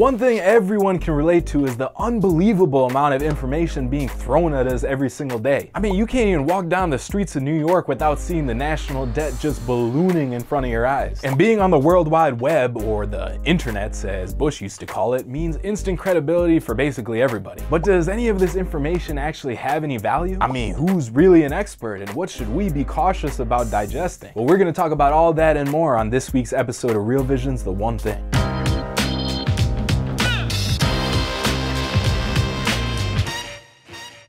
One thing everyone can relate to is the unbelievable amount of information being thrown at us every single day. I mean, you can't even walk down the streets of New York without seeing the national debt just ballooning in front of your eyes. And being on the World Wide Web, or the internet as Bush used to call it, means instant credibility for basically everybody. But does any of this information actually have any value? I mean, who's really an expert, and what should we be cautious about digesting? Well, we're gonna talk about all that and more on this week's episode of Real Vision's The One Thing.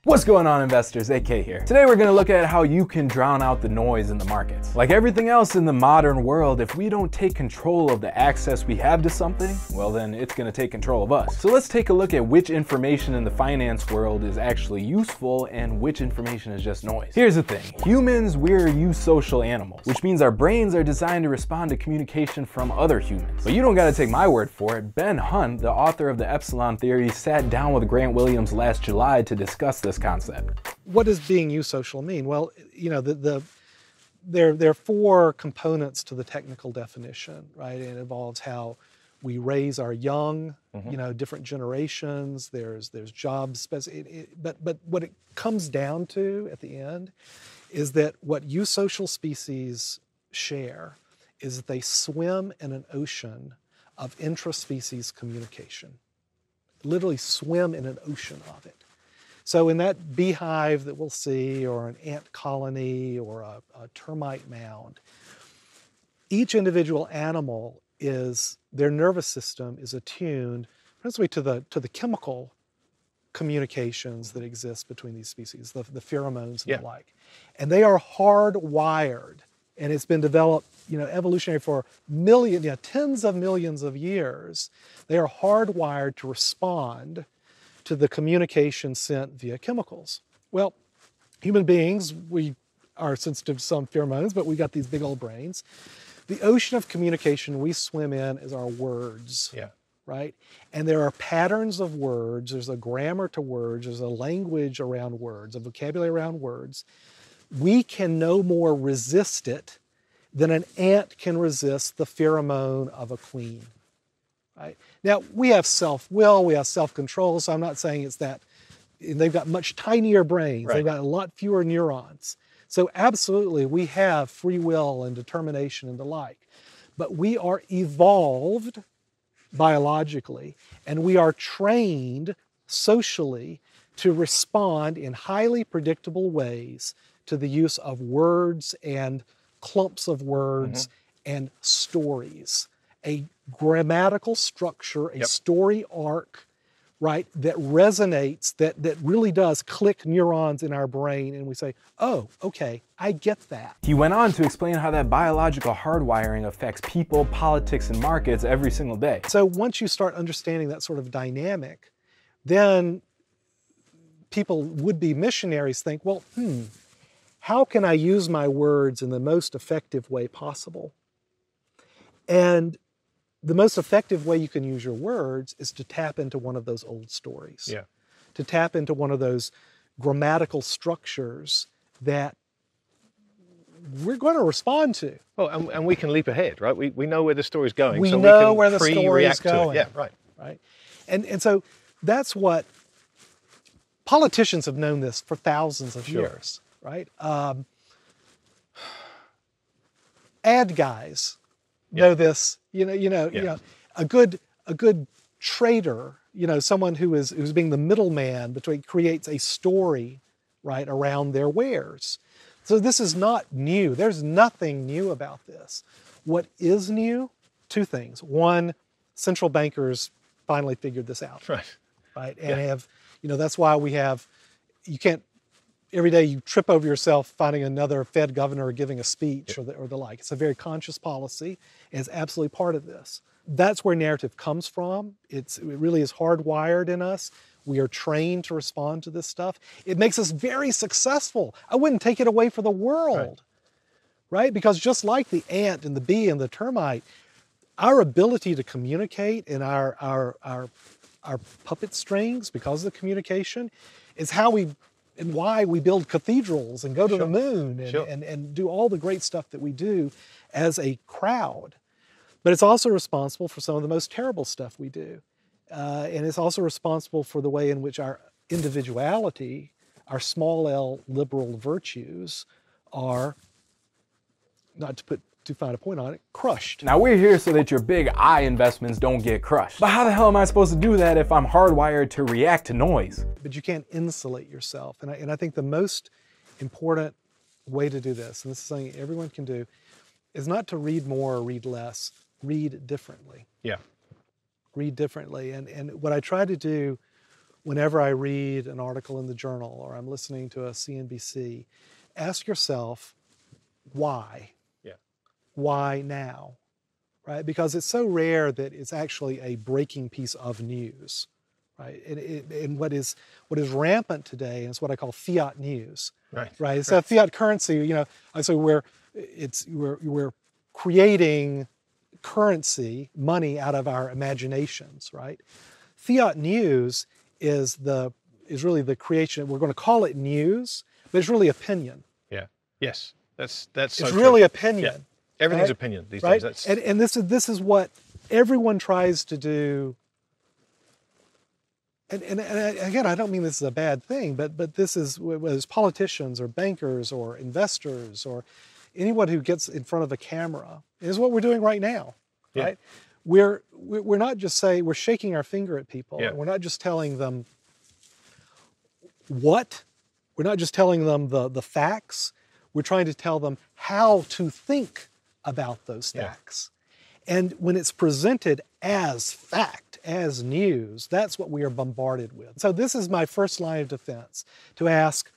What's going on, investors? AK here. Today we're gonna look at how you can drown out the noise in the markets. Like everything else in the modern world, if we don't take control of the access we have to something, well then it's gonna take control of us. So let's take a look at which information in the finance world is actually useful and which information is just noise. Here's the thing, humans, we're eusocial animals, which means our brains are designed to respond to communication from other humans. But you don't gotta take my word for it. Ben Hunt, the author of the Epsilon Theory, sat down with Grant Williams last July to discuss this concept. What does being eusocial mean? Well, you know, there are four components to the technical definition, right? And it involves how we raise our young, you know, different generations. There's jobs, but what it comes down to at the end is that what eusocial species share is that they swim in an ocean of intraspecies communication. Literally swim in an ocean of it. So in that beehive that we'll see, or an ant colony, or a termite mound, each individual animal their nervous system is attuned principally to the chemical communications that exist between these species, the pheromones and the like. And they are hardwired, and it's been developed, you know, evolutionary for tens of millions of years. They are hardwired to respond to the communication sent via chemicals. Well, human beings, we are sensitive to some pheromones, but we got these big old brains. The ocean of communication we swim in is our words, right? And there are patterns of words, there's a grammar to words, there's a language around words, a vocabulary around words. We can no more resist it than an ant can resist the pheromone of a queen. Right? Now, we have self-will, we have self-control, so I'm not saying it's that. They've got much tinier brains. Right. They've got a lot fewer neurons. So absolutely, we have free will and determination and the like. But we are evolved biologically, and we are trained socially to respond in highly predictable ways to the use of words and clumps of words and stories. A grammatical structure, a story arc, right, that resonates, that really does click neurons in our brain, and we say, oh, okay, I get that. He went on to explain how that biological hardwiring affects people, politics, and markets every single day. So once you start understanding that sort of dynamic, then people, would-be missionaries, think, well, how can I use my words in the most effective way possible? And the most effective way you can use your words is to tap into one of those old stories. To tap into one of those grammatical structures that we're going to respond to. Well, and we can leap ahead, right? We know where the story's going. We so know we can where the story is going. Yeah, right. Right. And so that's what politicians have known this for thousands of years, right? Ad guys know this, you know, a good trader, you know, someone who's being the middleman between, creates a story, right, around their wares. So this is not new. There's nothing new about this. What is new? Two things. One, central bankers finally figured this out. Right. And have, you know, that's why we have, you can't, every day you trip over yourself finding another Fed governor giving a speech or the like. It's a very conscious policy, and it's absolutely part of this. That's where narrative comes from. It really is hardwired in us. We are trained to respond to this stuff. It makes us very successful. I wouldn't take it away for the world, right? Because just like the ant and the bee and the termite, our ability to communicate and our puppet strings, because of the communication, is how we and why we build cathedrals and go to the moon and do all the great stuff that we do as a crowd. But it's also responsible for some of the most terrible stuff we do And it's also responsible for the way in which our individuality, our small l liberal virtues are, not to put too fine a point on it, crushed. Now we're here so that your big I investments don't get crushed. But how the hell am I supposed to do that if I'm hardwired to react to noise? But you can't insulate yourself. And I think the most important way to do this, and this is something everyone can do, is not to read more or read less, read differently. Yeah. Read differently. And what I try to do whenever I read an article in the journal or I'm listening to a CNBC, ask yourself, why? Yeah. Why now? Right? Because it's so rare that it's actually a breaking piece of news. Right? And what is rampant today is what I call fiat news. Right. Right? It's a fiat currency, you know, so we're creating currency, money out of our imaginations, right? Fiat news is really the creation. We're going to call it news, but it's really opinion. Yeah. Yes. That's so it's true. really opinion. Yeah. Everything's right? opinion these right? days. And this is what everyone tries to do. And again, I don't mean this is a bad thing, but this is, whether it's politicians or bankers or investors or anyone who gets in front of a camera, is what we're doing right now, Yeah. right? We're not just saying, we're shaking our finger at people. Yeah. And we're not just telling them what, we're not just telling them the facts, we're trying to tell them how to think about those facts. And when it's presented as fact, as news, that's what we are bombarded with. So this is my first line of defense, to ask,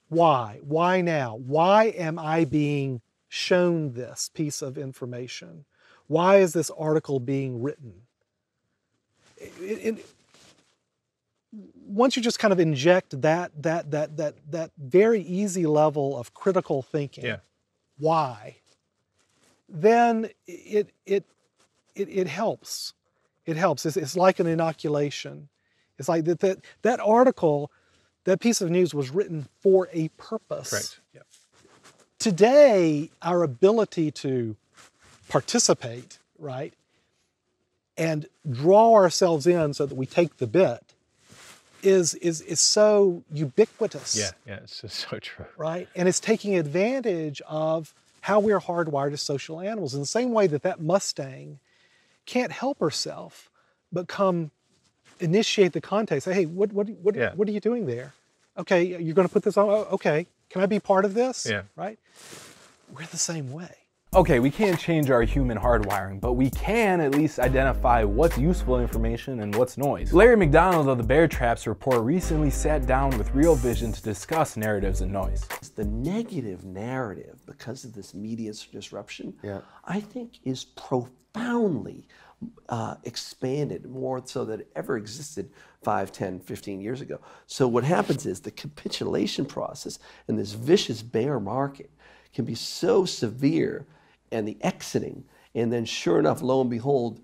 why? Why now? Why am I being shown this piece of information? Why is this article being written? Once you just kind of inject that very easy level of critical thinking, why? Then it helps. It helps. It's like an inoculation. It's like that article, that piece of news was written for a purpose. Correct. Yeah. Today, our ability to participate, right, and draw ourselves in so that we take the bit is so ubiquitous. Yeah, it's just so true. Right? And it's taking advantage of how we're hardwired as social animals. In the same way that Mustang can't help herself but come initiate the context. Say, hey, what are you doing there? Okay, you're going to put this on? Oh, okay, can I be part of this? Yeah. Right? We're the same way. Okay, we can't change our human hardwiring, but we can at least identify what's useful information and what's noise. Larry McDonald of the Bear Traps Report recently sat down with Real Vision to discuss narratives and noise. The negative narrative, because of this media disruption, I think is profoundly expanded, more so than it ever existed 5, 10, 15 years ago. So what happens is the capitulation process in this vicious bear market can be so severe, and the exiting, and then sure enough, lo and behold,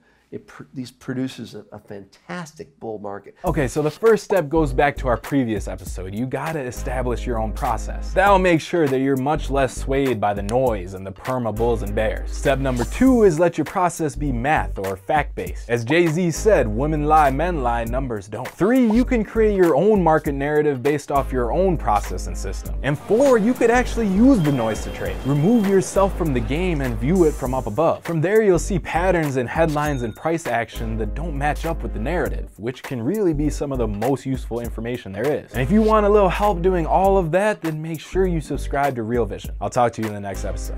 these produces a fantastic bull market. Okay, so the first step goes back to our previous episode. You gotta establish your own process. That'll make sure that you're much less swayed by the noise and the perma bulls and bears. Step number 2 is let your process be math or fact-based. As Jay-Z said, women lie, men lie, numbers don't. 3, you can create your own market narrative based off your own process and system. And 4, you could actually use the noise to trade. Remove yourself from the game and view it from up above. From there, you'll see patterns and headlines and price action that don't match up with the narrative, which can really be some of the most useful information there is. And if you want a little help doing all of that, then make sure you subscribe to Real Vision. I'll talk to you in the next episode.